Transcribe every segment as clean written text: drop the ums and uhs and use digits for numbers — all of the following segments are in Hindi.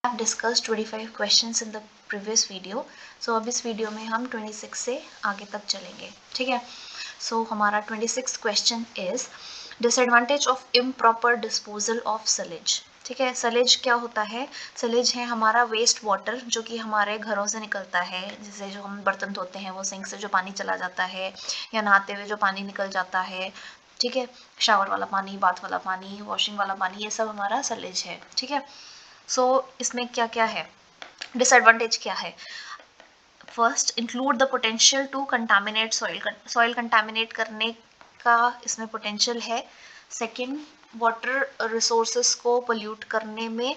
have discussed 25 questions in the previous video. So अब इस वीडियो में हम 26 से आगे तक चलेंगे, ठीक है. So हमारा 26 question is disadvantage of improper disposal of sludge. ठीक है, सलेज क्या होता है? सलेज है हमारा वेस्ट वाटर जो कि हमारे घरों से निकलता है, जैसे जो हम बर्तन धोते हैं वो सिंक से जो पानी चला जाता है, या नहाते हुए जो पानी निकल जाता है, ठीक है, शावर वाला पानी, बाथ वाला पानी, वॉशिंग वाला पानी, ये सब हमारा सलेज है, ठीक है. सो इसमें क्या क्या है, डिसएडवांटेज क्या है? First, include the potential to contaminate soil. Soil contaminate करने का इसमें पोटेंशियल है. सेकेंड, वाटर रिसोर्सेस को पोल्यूट करने में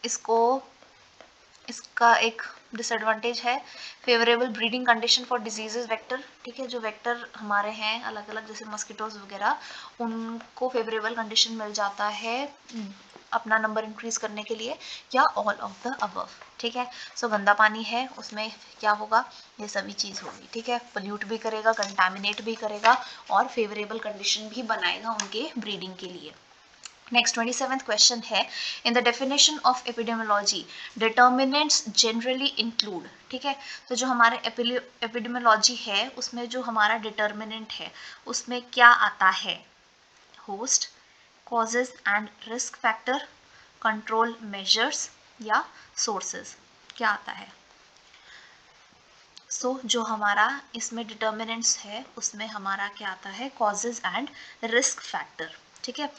इसका एक डिसएडवांटेज है. Favourable breeding condition for diseases vector. ठीक है, जो वेक्टर हमारे हैं अलग अलग जैसे मस्किटोज वगैरह, उनको फेवरेबल कंडीशन मिल जाता है अपना नंबर इंक्रीज करने के लिए, या ऑल ऑफ द अबव. ठीक है, सो गंदा पानी है उसमें क्या होगा, ये सभी चीज़ होगी. ठीक है, पोल्यूट भी करेगा, कंटामिनेट भी करेगा और फेवरेबल कंडीशन भी बनाएगा उनके ब्रीडिंग के लिए. नेक्स्ट 27th क्वेश्चन है, in the definition of epidemiology determinants generally include. ठीक है, तो जो हमारे एपिडेमियोलॉजी है उसमें जो हमारा डिटर्मिनेंट है उसमें क्या आता है? Host, causes and risk factor, control measures या सोर्सेज, क्या आता है? सो जो हमारा इसमें डिटर्मिनेंट्स है उसमें हमारा क्या आता है? Causes and risk factor. ठीक है,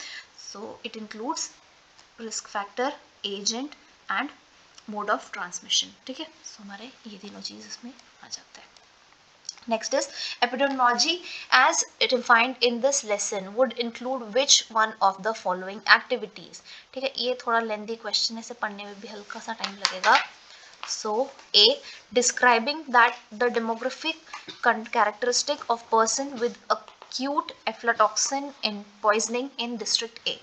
so it includes risk factor, agent and mode of transmission. ठीक है, सो हमारे ये तीनों चीज इसमें आ जाता है. Next is epidemiology as defined in this lesson would include which one of the following activities. ठीक है, ये थोड़ा लेंथी क्वेश्चन है, इसे पढ़ने में भी हल्का सा टाइम लगेगा. So A, describing that the demographic characteristic of person with acute aflatoxin in poisoning in district A.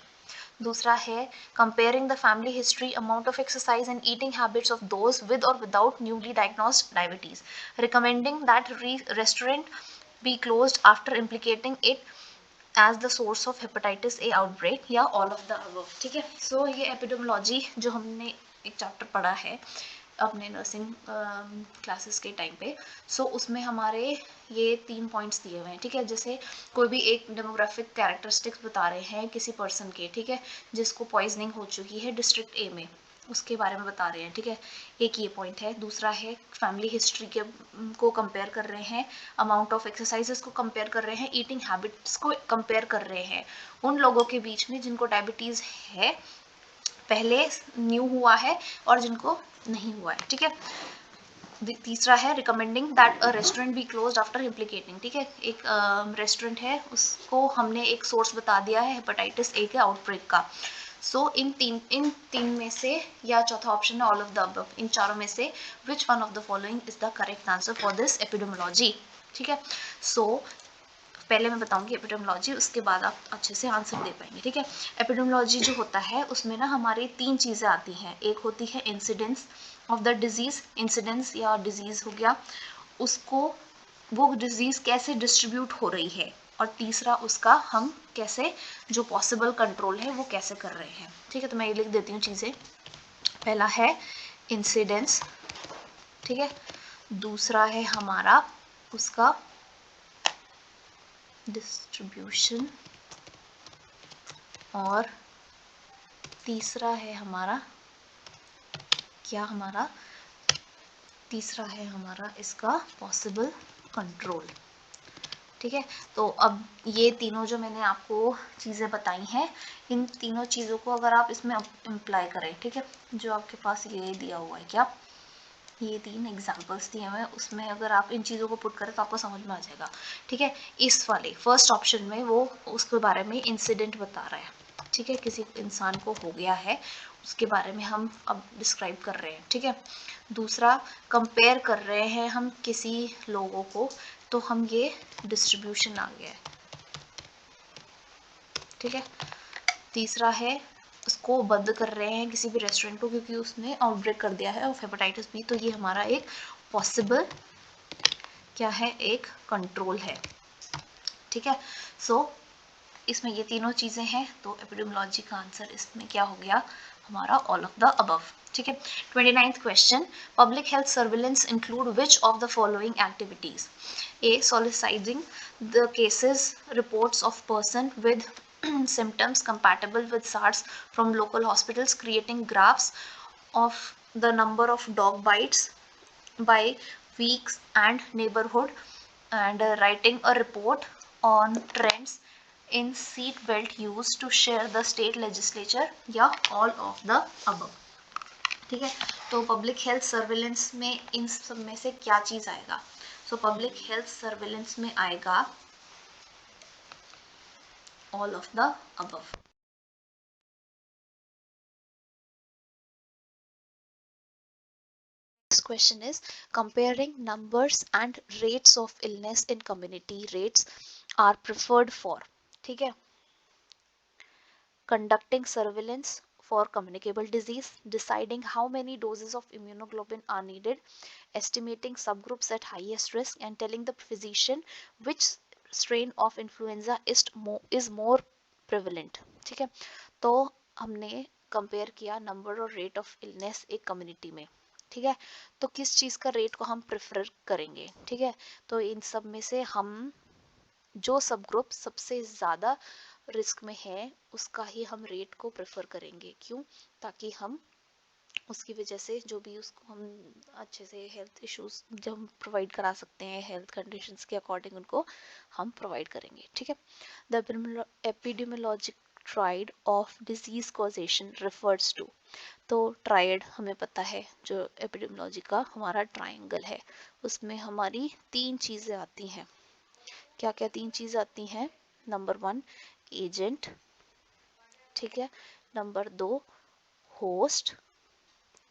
दूसरा है comparing the family history, amount of exercise and eating habits of those with और without newly diagnosed diabetes, recommending that restaurant be closed after implicating it as the source of hepatitis A outbreak, या ऑल ऑफ द अबव. ठीक है, सो ये एपिडेमियोलॉजी जो हमने एक चैप्टर पढ़ा है अपने नर्सिंग क्लासेस के टाइम पे, सो उसमें हमारे ये 3 पॉइंट्स दिए हुए हैं. ठीक है, जैसे कोई भी एक डेमोग्राफिक कैरेक्टरिस्टिक्स बता रहे हैं किसी पर्सन के, ठीक है, जिसको पॉइजनिंग हो चुकी है डिस्ट्रिक्ट ए में, उसके बारे में बता रहे हैं. ठीक है, एक ये पॉइंट है. दूसरा है फैमिली हिस्ट्री के को कंपेयर कर रहे हैं, अमाउंट ऑफ एक्सरसाइजेस को कंपेयर कर रहे हैं, ईटिंग हैबिट्स को कंपेयर कर रहे हैं उन लोगों के बीच में जिनको डायबिटीज़ है, पहले न्यू हुआ है और जिनको नहीं हुआ है. ठीक है, तीसरा है recommending that a restaurant be closed after implicating. ठीक है, एक रेस्टोरेंट है उसको हमने एक सोर्स बता दिया है हेपेटाइटिस ए के आउटब्रेक का. सो इन तीन में से, या चौथा ऑप्शन है ऑल ऑफ द अबव, इन चारों में से which one of the following is the correct answer for this epidemiology. ठीक है, सो पहले मैं बताऊंगी एपिडेमियोलॉजी, उसके बाद आप अच्छे से आंसर दे पाएंगे. ठीक है, एपिडेमियोलॉजी जो होता है उसमें ना हमारी 3 चीज़ें आती हैं. एक होती है incidence of the disease, incidence या डिजीज़ हो गया, उसको वो डिजीज़ कैसे डिस्ट्रीब्यूट हो रही है, और तीसरा उसका हम कैसे जो पॉसिबल कंट्रोल है वो कैसे कर रहे हैं. ठीक है, तो मैं ये लिख देती हूँ चीज़ें. पहला है इंसिडेंस, ठीक है, दूसरा है हमारा उसका डिस्ट्रीब्यूशन, और तीसरा है हमारा तीसरा है हमारा इसका पॉसिबल कंट्रोल. ठीक है, तो अब ये तीनों जो मैंने आपको चीज़ें बताई हैं, इन तीनों चीज़ों को अगर आप इसमें अप्लाई करें, ठीक है, जो आपके पास ये दिया हुआ है, क्या ये 3 एग्जाम्पल्स दिए हुए हैं, उसमें अगर आप इन चीज़ों को पुट करें तो आपको समझ में आ जाएगा. ठीक है, इस वाले फर्स्ट ऑप्शन में वो उसके बारे में इंसिडेंट बता रहा है. ठीक है, किसी इंसान को हो गया है उसके बारे में हम अब डिस्क्राइब कर रहे हैं. ठीक है, दूसरा कंपेयर कर रहे हैं हम किसी लोगों को, तो हम ये डिस्ट्रीब्यूशन आ गया है. ठीक है, तीसरा है उसको बंद कर रहे हैं किसी भी रेस्टोरेंट को क्योंकि उसने आउटब्रेक कर दिया है ऑफ हेपेटाइटिस बी, तो ये हमारा एक पॉसिबल क्या है, एक कंट्रोल है. ठीक है, सो इसमें ये तीनों चीज़ें हैं, तो एपिडेमियोलॉजी का आंसर इसमें क्या हो गया हमारा ऑल ऑफ द अबव। ठीक है। 29th question, public health surveillance include which of the following activities? A, soliciting the cases reports of person with symptoms compatible with SARS from local hospitals, creating graphs of the number of dog bites by weeks and neighborhood, and writing a report on trends in seat belt use to share the state legislature, या all of the above। ठीक है। तो पब्लिक हेल्थ सर्विलेंस में इन सब में से क्या चीज आएगा? सो पब्लिक हेल्थ सर्विलेंस में आएगा all of the above। Next question is comparing numbers and rates of illness in community rates are preferred for। ठीक है। Conducting surveillance for communicable disease, deciding how many doses of immunoglobulin are needed, estimating subgroups at highest risk, and telling the physician which strain of influenza is more prevalent। ठीक है। तो हमने कंपेयर किया नंबर और रेट ऑफ इलनेस एक कम्युनिटी में। ठीक है। तो किस चीज का रेट को हम प्रेफर करेंगे? ठीक है। तो इन सब में से हम जो सब ग्रुप सबसे ज़्यादा रिस्क में है उसका ही हम रेट को प्रेफर करेंगे। क्यों? ताकि हम उसकी वजह से जो भी उसको हम अच्छे से हेल्थ इश्यूज जो हम प्रोवाइड करा सकते हैं हेल्थ कंडीशंस के अकॉर्डिंग उनको हम प्रोवाइड करेंगे। ठीक है। The epidemiologic triad of disease causation refers to. तो ट्राइड हमें पता है जो एपिडेमियोलॉजी का हमारा ट्रायंगल है उसमें हमारी तीन चीज़ें आती हैं। क्या क्या तीन चीज आती हैं? नंबर 1 एजेंट, ठीक है, नंबर 2 होस्ट,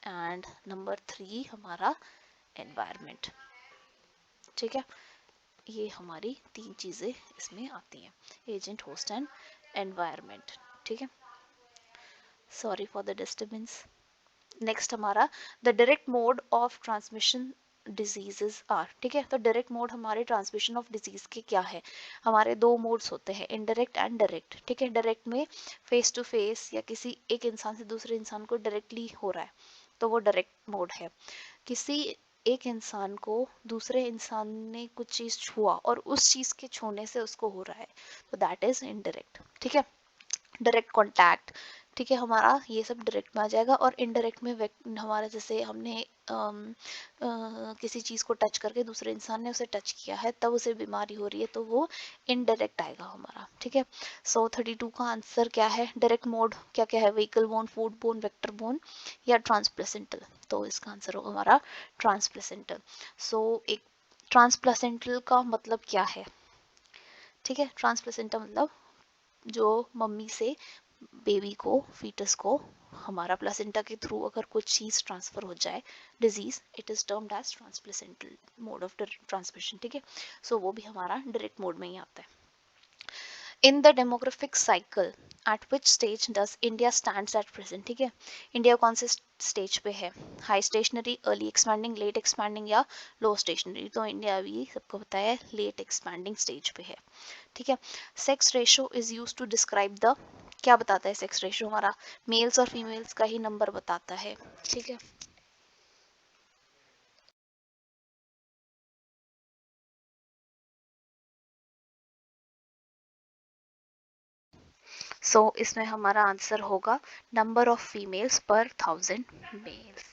एंड नंबर 3 हमारा एनवायरनमेंट। ठीक है। ये हमारी तीन चीजें इसमें आती हैं, एजेंट, होस्ट एंड एनवायरनमेंट। ठीक है। Sorry for the disturbance. Next हमारा the direct mode of transmission diseases are. ठीक है। तो डायरेक्ट मोड हमारे ट्रांसमिशन ऑफ डिजीज के क्या है? हमारे दो मोड्स होते हैं, इनडायरेक्ट एंड डायरेक्ट। ठीक है। डायरेक्ट में फेस टू फेस या किसी एक इंसान से दूसरे इंसान को डायरेक्टली हो रहा है तो वो डायरेक्ट मोड है। किसी एक इंसान को दूसरे इंसान ने कुछ चीज छुआ और उस चीज के छूने से उसको हो रहा है तो दैट इज इनडायरेक्ट। ठीक है। डायरेक्ट कॉन्टैक्ट, ठीक है, हमारा ये सब डायरेक्ट में आ जाएगा। और इनडायरेक्ट में हमारा जैसे हमने किसी चीज़ को टच करके दूसरे इंसान ने उसे टच किया है तब उसे बीमारी हो रही है तो वो इनडायरेक्ट आएगा हमारा। ठीक है। सो 32 का आंसर क्या है? डायरेक्ट मोड क्या क्या है? Vehicle bone, food bone, vector bone या ट्रांसप्लेसेंटल। तो इसका आंसर होगा हमारा ट्रांसप्लेसेंटल। सो एक ट्रांसप्लेसेंटल का मतलब क्या है? ठीक है। ट्रांसप्लेसेंटल मतलब जो मम्मी से बेबी को, फीटस को हमारा प्लासेंटा के थ्रू अगर कुछ चीज ट्रांसफर हो जाए, disease, it is termed as transplacental mode of transmission. ठीक है। सो वो भी हमारा डायरेक्ट मोड में ही आता है। In the demographic cycle at which stage does India stands at present. ठीक है। इंडिया कौन से स्टेज पे है? High stationary, early expanding, late expanding या लो स्टेशनरी? तो इंडिया अभी सबको पता है लेट एक्सपैंडिंग स्टेज पे है। ठीक है। Sex ratio is use to describe the, क्या बताता है सेक्स रेशो? हमारा मेल्स और फीमेल्स का ही नंबर बताता है। ठीक है। सो इसमें हमारा आंसर होगा नंबर ऑफ फीमेल्स पर 1000 मेल्स।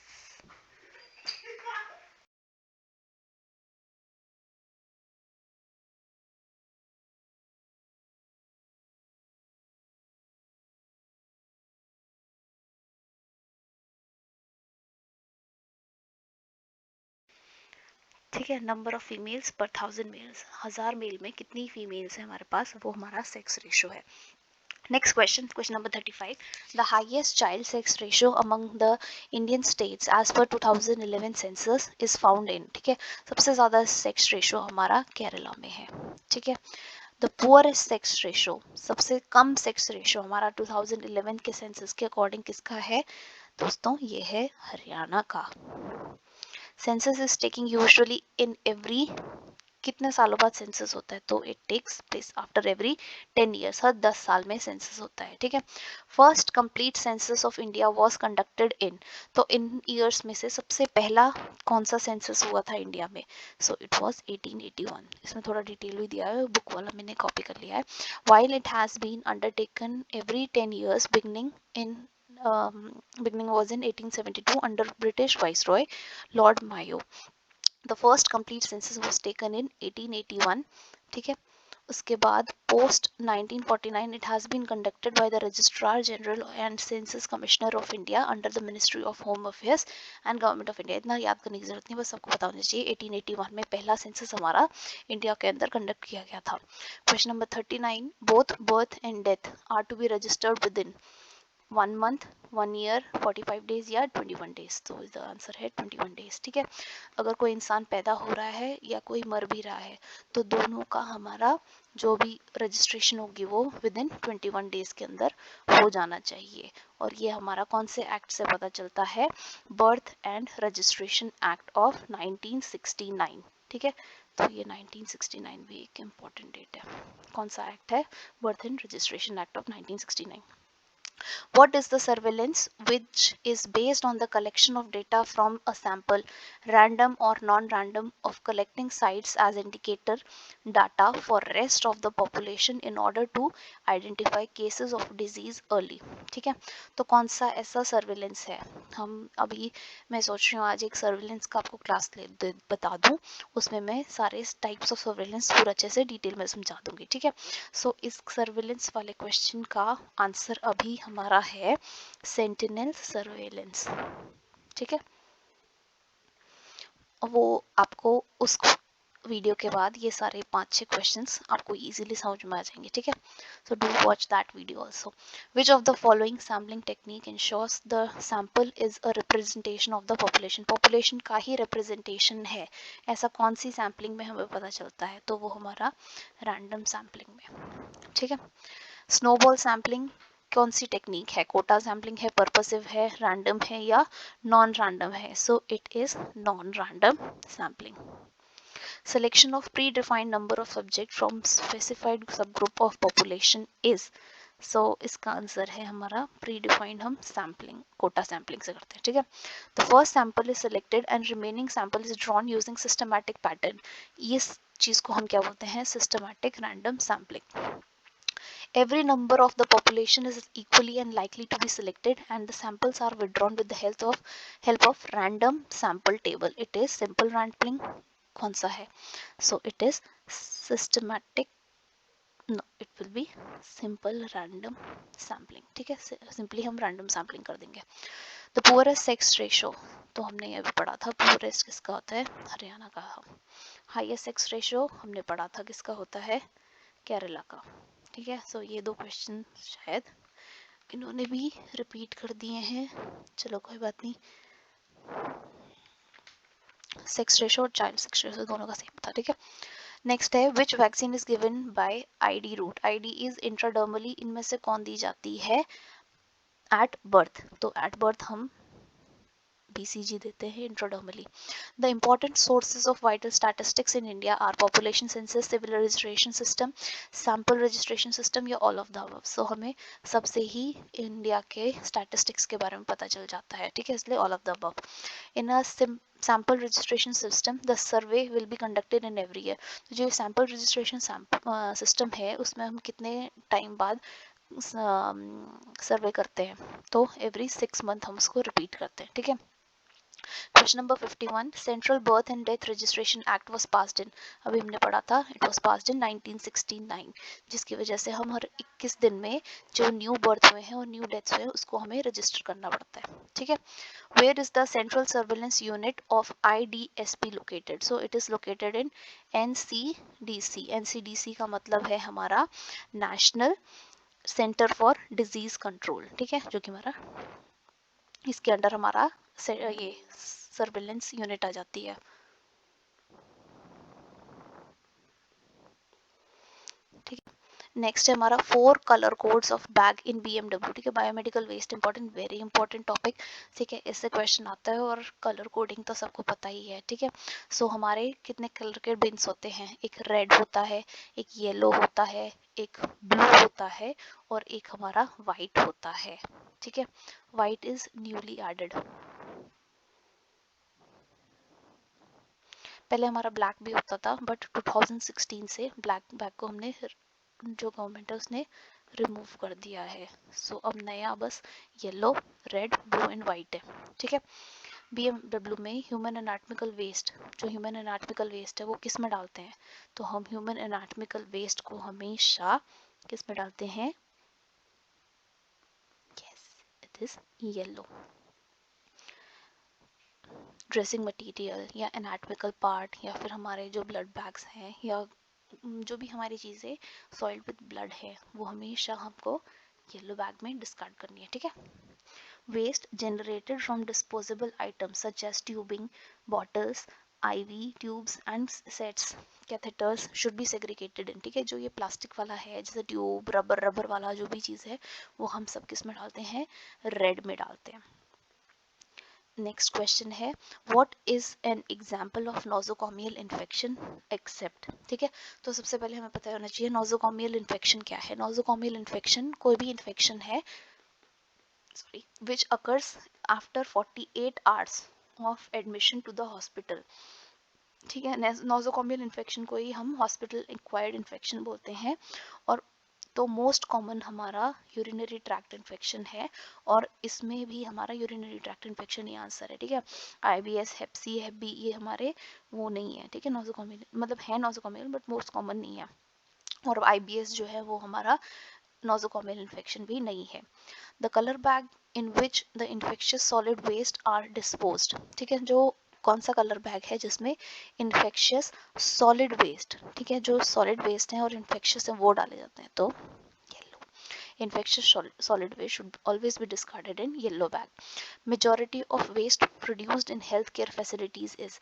ठीक है। नंबर ऑफ फीमेल्स पर 1000 मेल्स, 1000 मेल में कितनी फीमेल्स है हमारे पास, वो हमारा सेक्स रेशो है। Next question, question number 35. The highest child sex ratio among the Indian states as per 2011 census is found in। ठीक है। सबसे ज़्यादा सेक्स रेशो हमारा केरला में है। ठीक है। द पुअरेस्ट सेक्स रेशो, सबसे कम सेक्स रेशो हमारा 2011 के सेंसस के अकॉर्डिंग किसका है दोस्तों? ये है हरियाणा का। Census is taking usually in every कितने सालों बाद सेंसस होता है, तो it takes place after every 10 years, हर 10 साल में सेंसस होता है, ठीक है। First complete census of India was conducted in, तो इन ईयर्स में से सबसे पहला कौन सा सेंसस हुआ था इंडिया में, सो इट वाज 1881। इसमें थोड़ा डिटेल भी दिया है, बुक वाला मैंने कॉपी कर लिया है। While it has been undertaken every 10 years, beginning was in 1872 under British Viceroy Lord Mayo. The first complete census was taken in 1881, ठीक है। उसके बाद post 1949 it has been conducted by the Registrar General and Census Commissioner of India under the Ministry of Home Affairs and Government of India। इतना याद करने की जरूरत नहीं, बस सबको पता होना चाहिए 1881 में पहला सेंसस हमारा इंडिया के अंदर कंडक्ट किया गया था। Question number 39, both birth and death are to be registered within 1 month, 1 year, 45 days या 21 days, तो इसका आंसर है 21 days, ठीक है। अगर कोई इंसान पैदा हो रहा है या कोई मर भी रहा है तो दोनों का हमारा जो भी रजिस्ट्रेशन होगी वो विदिन 21 डेज के अंदर हो जाना चाहिए। और ये हमारा कौन से एक्ट से पता चलता है, birth and registration act of 1969, ठीक है। तो ये 1969 भी एक इम्पॉर्टेंट डेट है। कौन सा एक्ट है, birth and registration act of 1969। What is the surveillance, which is based on the collection of data from a sample, random or non-random, of collecting sites as indicator data for rest of the population in order to identify cases of disease early, ठीक है। तो कौन सा ऐसा सर्विलेंस है, हम अभी मैं सोच रही हूँ आज एक सर्विलेंस का आपको क्लास बता दूँ, उसमें मैं सारे टाइप्स ऑफ सर्विलेंस पूरा अच्छे से डिटेल में समझा दूंगी, ठीक है। सो इस सर्विलेंस वाले क्वेश्चन का आंसर अभी हमारा है सेंटिनल सर्वेलेंस, ठीक है। वो आपको उस वीडियो के बाद ये सारे 5-6 क्वेश्चंस आपको इजीली समझ में आ जाएंगे, ठीक है। So do watch that video also. Which of the following sampling technique ensures the sample is a representation of the population, population का ही रिप्रेजेंटेशन है, ऐसा कौन सी सैम्पलिंग में हमें पता चलता है, तो वो हमारा रैंडम सैम्पलिंग में, ठीक है। स्नोबॉल सैम्पलिंग कौन सी टेक्निक है, कोटा सैम्पलिंग है, पर्पसिव है, रैंडम है या नॉन रैंडम है, सो it is non random sampling. Selection of predefined number of subject from specified subgroup of population is, so इसका आंसर है हमारा predefined, हम sampling कोटा sampling से करते हैं, ठीक है। The first sample is selected and remaining sample is drawn using systematic pattern, इस चीज को हम क्या बोलते हैं, systematic random sampling। Every number of the population is equally and likely to be selected and the samples are withdrawn with the help of random sample table, it is simple sampling। कौन सा है, so it is systematic, no it will be simple random sampling, ठीक है। सिंपली हम random sampling कर देंगे। The poorest sex ratio, तो हमने ये भी पढ़ा था, poorest किसका होता है, हरियाणा का। highest sex ratio हमने पढ़ा था किसका होता है, केरला का, ठीक है। सो ये 2 क्वेश्चन शायद इन्होंने भी रिपीट कर दिए हैं, चलो कोई बात नहीं। सेक्स रेशो और चाइल्ड सेक्स रेशो दोनों का सेम था, ठीक है। नेक्स्ट है which vaccine is given by ID route, ID is intradermally, इनमें से कौन दी जाती है एट बर्थ, तो एट बर्थ हम BCG देते हैं intradermally. The important sources of vital statistics in India are population census, civil registration system, sample registration system या all of the above. So हमें सबसे ही इंडिया के स्टैटिस्टिक्स के बारे में पता चल जाता है, ठीक है, इसलिए all of the above. In a sample registration system the survey will be conducted in every year, तो जो sample registration system है उसमें हम कितने टाइम बाद सर्वे करते हैं, तो every 6 month हम उसको रिपीट करते हैं, ठीक है। Question number 51, central birth and death registration act was passed in, अभी हमने पढ़ा था, इट वाज पास्ड इन 1969, जिसकी वजह से हम हर 21 दिन में जो न्यू बर्थ हुए हैं और न्यू डेथ्स हुए हैं उसको हमें रजिस्टर करना पड़ता है, ठीक है। Where is the central surveillance unit of IDSP located, so it is located in NCDC, NCDC का मतलब है हमारा national centre for disease control, ठीक है, जो कि हमारा इसके अंडर हमारा ये सर्विलेंस यूनिट आ जाती है, ठीक है। नेक्स्ट है हमारा 4 colour codes of bag in BMW, ठीक है, biomedical waste important, very important topic, ठीक है, इससे क्वेश्चन आता है और कलर कोडिंग तो सबको पता ही है, ठीक है। सो हमारे कितने कलर के बिन्स होते हैं, एक रेड होता है, एक येलो होता है, एक ब्लू होता है और एक हमारा वाइट होता है, ठीक है, वाइट इज न्यूली एडेड। पहले हमारा ब्लैक भी होता था बट 2016 से ब्लैक बैग को हमने, जो गवर्नमेंट है उसने रिमूव कर दिया है। सो अब नया बस yellow, red, blue and white है, ठीक है। BMW में ह्यूमन एनाटॉमिकल वेस्ट, जो ह्यूमन एनाटॉमिकल वेस्ट है वो किस में डालते हैं, तो हम ह्यूमन एनाटॉमिकल वेस्ट को हमेशा किस में डालते हैं, yes it is yellow. Dressing material या एनाटॉमिकल पार्ट या फिर हमारे जो ब्लड बैग्स हैं या जो भी हमारी चीज़ें सॉइल्ड विद ब्लड है वो हमेशा हमको येलो बैग में डिस्कार्ड करनी है, ठीक है। Waste generated from disposable items such as tubing, bottles, IV tubes and sets, catheters should be segregated in, ठीक है। जो ये प्लास्टिक वाला है जैसे ट्यूब, रबर वाला जो भी चीज़ है वो हम सब किस में डालते हैं, रेड में डालते हैं। नेक्स्ट क्वेश्चन है what is an example of nosocomial infection except, ठीक है। तो सबसे पहले हमें पता होना चाहिए नोजोकोमियल इन्फेक्शन क्या है। नोजोकोमियल इन्फेक्शन कोई भी इन्फेक्शन है which occurs after 48 hours of admission to the hospital, ठीक है। नोजोकोमियल इन्फेक्शन को ही हम हॉस्पिटल एक्वायर्ड इन्फेक्शन बोलते हैं और तो मोस्ट कॉमन हमारा यूरिनरी ट्रैक्ट इन्फेक्शन है और इसमें भी हमारा यूरिनरी ट्रैक्ट इन्फेक्शन ही आंसर है, ठीक है। IBS, हेप सी, हेप बी ये हमारे वो नहीं है, ठीक है। नोजोकोमियल मतलब है नोजोकोमियल बट मोस्ट कॉमन नहीं है और IBS जो है वो हमारा नोजोकोमियल इन्फेक्शन भी नहीं है। The colour bag in which the infectious solid waste are disposed, ठीक है। जो कौन सा कलर बैग है जिसमें इन्फेक्शियस सॉलिड वेस्ट, ठीक है, जो सॉलिड वेस्ट है और इन्फेक्शियस है वो डाले जाते हैं, तो infectious solid waste should always be discarded in yellow bag. Majority of waste produced in healthcare facilities is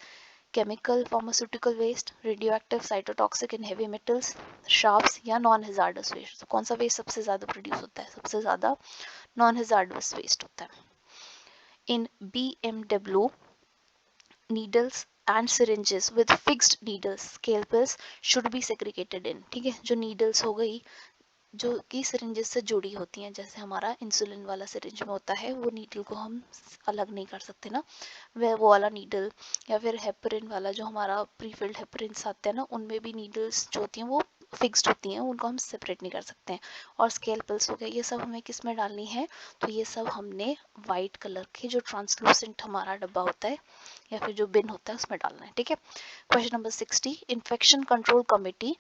chemical, pharmaceutical waste, radioactive, cytotoxic and heavy metals, sharps या non hazardous waste. तो कौन सा waste सबसे ज़्यादा produce होता है, सबसे ज़्यादा non hazardous waste होता है. In BMW, needles and syringes with fixed needles, scalpels should be segregated in, ठीक है। जो needles हो गई जो कि सिरिंजेस से जुड़ी होती हैं, जैसे हमारा इंसुलिन वाला सिरिंज में होता है वो नीडल को हम अलग नहीं कर सकते ना, वह वो वाला नीडल, या फिर हेपरिन वाला जो हमारा प्रीफिल्ड हेपरिन्स आते हैं ना उनमें भी नीडल्स जो होती हैं वो फिक्स्ड होती हैं, उनको हम सेपरेट नहीं कर सकते हैं। और स्केलपेल्स हो गए, ये सब हमें किस में डालनी है, तो ये सब हमने वाइट कलर के जो ट्रांसलूसेंट हमारा डब्बा होता है या फिर जो बिन होता है उसमें डालना है, ठीक है। Question number 60, infection control committee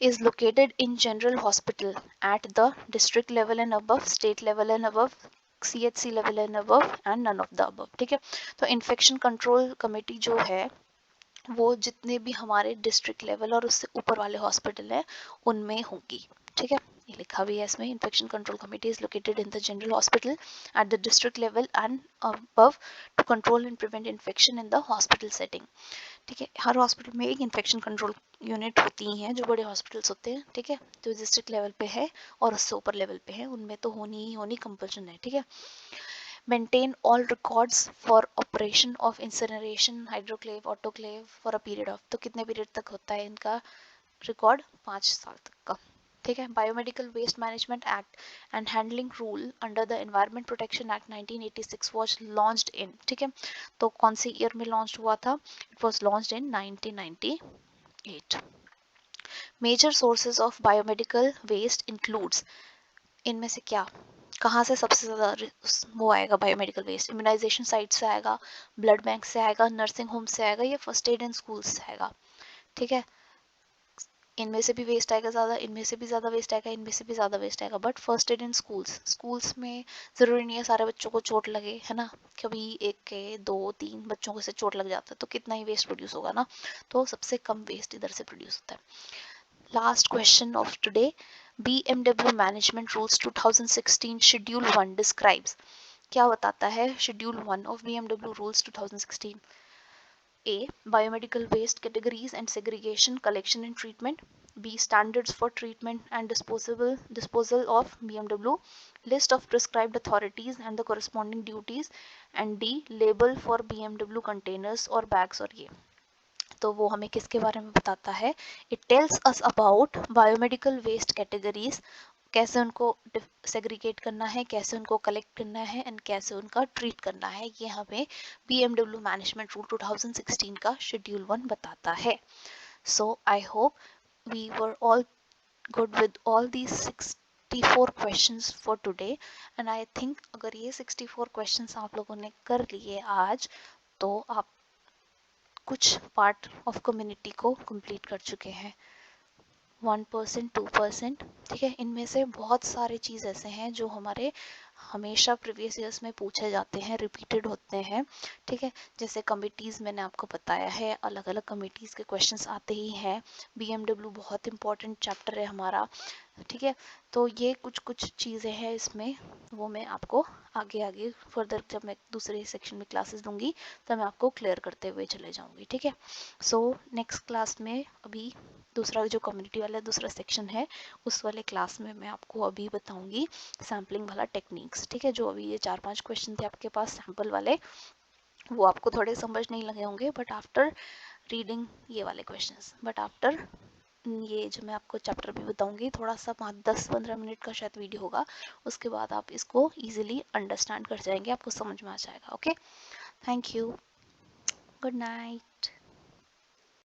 is located in general hospital at the district level and above, state level and above, CHC level and above and none of the above, ठीक है। तो इन्फेक्शन कंट्रोल कमेटी जो है वो जितने भी हमारे डिस्ट्रिक्ट लेवल और उससे ऊपर वाले हॉस्पिटल हैं उनमें होंगी, ठीक है। ये लिखा भी है इसमें, infection control committee is located in the general hospital at the district level and above to control and prevent infection in the hospital setting, ठीक है। हर हॉस्पिटल में एक इन्फेक्शन कंट्रोल यूनिट होती हैं जो बड़े हॉस्पिटल्स होते हैं, ठीक है, जो डिस्ट्रिक्ट लेवल पे है और उससे ऊपर लेवल पे है उनमें तो होनी ही होनी कंपल्सन है, ठीक है। Maintain all records for operation of incineration, hydroclave, autoclave for a period of, तो कितने पीरियड तक होता है इनका रिकॉर्ड, 5 साल तक का, ठीक है। Biomedical waste management act and handling rule under the environment protection act 1986 was launched in, ठीक है। तो कौन सी ईयर में लॉन्च हुआ था, it was launched in 1998। Major sources of biomedical waste includes, इनमें से क्या, कहाँ से सबसे ज़्यादा वो आएगा बायोमेडिकल वेस्ट, इम्यूनाइजेशन साइट से आएगा, ब्लड बैंक से आएगा, नर्सिंग होम से आएगा या फर्स्ट एड एंड स्कूल से आएगा, ठीक है। इनमें से भी वेस्ट आएगा ज़्यादा, इनमें से भी ज़्यादा वेस्ट आएगा, इनमें से भी ज़्यादा वेस्ट आएगा, but first aid in schools में ज़रूरी नहीं है सारे बच्चों को चोट लगे, है ना, कभी एक के 2-3 बच्चों को से चोट लग जाता है तो कितना ही वेस्ट प्रोड्यूस होगा ना, तो सबसे कम वेस्ट इधर से प्रोड्यूस होता है। Last question of today, BMW management rules 2016 schedule 1 describes, क्या बताता है schedule 1 of BMW rules 2016, A. Biomedical waste categories and segregation, collection and treatment. B. Standards for treatment and disposal of BMW. List of prescribed authorities and the corresponding duties. And D. Label for BMW containers or bags और ये. तो वो हमें किसके बारे में बताता है? It tells us about biomedical waste categories, कैसे उनको सेग्रीगेट करना है, कैसे उनको कलेक्ट करना है एंड कैसे उनका ट्रीट करना है. ये हमें BMW मैनेजमेंट रूल 2016 का शेड्यूल 1 बताता है. So I hope we were all good with all these 64 questions for today and I think अगर ये 64 क्वेश्चंस आप लोगों ने कर लिए आज तो आप कुछ पार्ट ऑफ कम्युनिटी को कंप्लीट कर चुके हैं. 1%, 2%, ठीक है. इनमें से बहुत सारे चीज़ ऐसे हैं जो हमारे हमेशा प्रीवियस ईयर्स में पूछे जाते हैं, रिपीटेड होते हैं, ठीक है. जैसे कमिटीज़ मैंने आपको बताया है, अलग अलग कमिटीज़ के क्वेश्चंस आते ही हैं. BMW बहुत इंपॉर्टेंट चैप्टर है हमारा, ठीक है. तो ये कुछ चीज़ें हैं इसमें, वो मैं आपको आगे आगे फर्दर जब मैं दूसरे सेक्शन में क्लासेस दूंगी तो मैं आपको क्लियर करते हुए चले जाऊंगी, ठीक है. सो नेक्स्ट क्लास में अभी दूसरा जो कम्युनिटी वाला दूसरा सेक्शन है उस वाले क्लास में मैं आपको अभी बताऊंगी सैम्पलिंग वाला टेक्निक्स, ठीक है. जो अभी ये 4-5 क्वेश्चन थे आपके पास सैम्पल वाले, वो आपको थोड़े समझ नहीं लगे होंगे बट आफ्टर रीडिंग ये वाले क्वेश्चंस, बट आफ्टर ये जो मैं आपको चैप्टर भी बताऊंगी थोड़ा सा 5-10-15 मिनट का शायद वीडियो होगा, उसके बाद आप इसको इजीली अंडरस्टैंड कर जाएंगे, आपको समझ में आ जाएगा. Okay, thank you, good night.